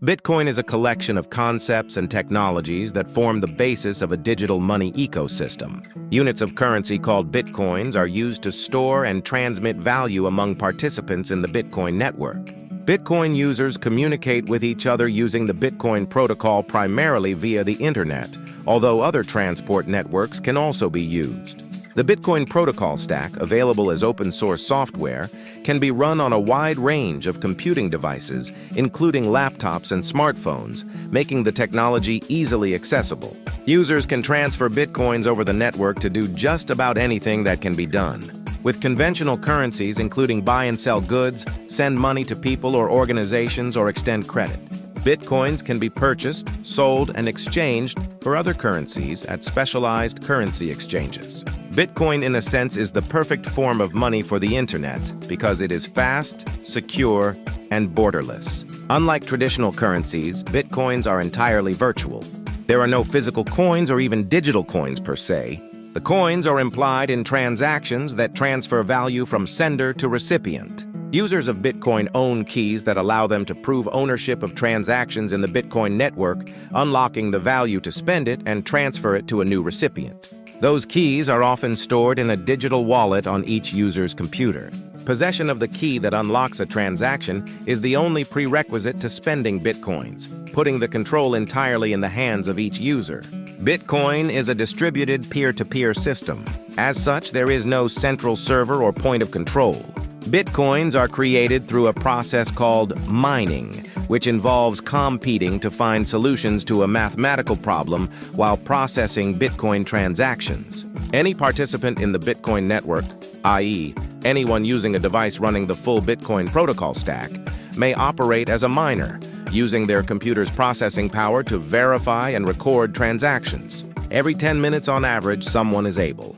Bitcoin is a collection of concepts and technologies that form the basis of a digital money ecosystem. Units of currency called bitcoins are used to store and transmit value among participants in the Bitcoin network. Bitcoin users communicate with each other using the Bitcoin protocol primarily via the internet, although other transport networks can also be used. The Bitcoin protocol stack, available as open-source software, can be run on a wide range of computing devices, including laptops and smartphones, making the technology easily accessible. Users can transfer Bitcoins over the network to do just about anything that can be done. With conventional currencies, including buy and sell goods, send money to people or organizations, or extend credit. Bitcoins can be purchased, sold, and exchanged for other currencies at specialized currency exchanges. Bitcoin, in a sense, is the perfect form of money for the internet because it is fast, secure, and borderless. Unlike traditional currencies, Bitcoins are entirely virtual. There are no physical coins or even digital coins per se. The coins are implied in transactions that transfer value from sender to recipient. Users of Bitcoin own keys that allow them to prove ownership of transactions in the Bitcoin network, unlocking the value to spend it and transfer it to a new recipient. Those keys are often stored in a digital wallet on each user's computer. Possession of the key that unlocks a transaction is the only prerequisite to spending Bitcoins, putting the control entirely in the hands of each user. Bitcoin is a distributed peer-to-peer system. As such, there is no central server or point of control. Bitcoins are created through a process called mining, which involves competing to find solutions to a mathematical problem while processing Bitcoin transactions. Any participant in the Bitcoin network, i.e., anyone using a device running the full Bitcoin protocol stack, may operate as a miner, using their computer's processing power to verify and record transactions. Every 10 minutes on average, someone is able.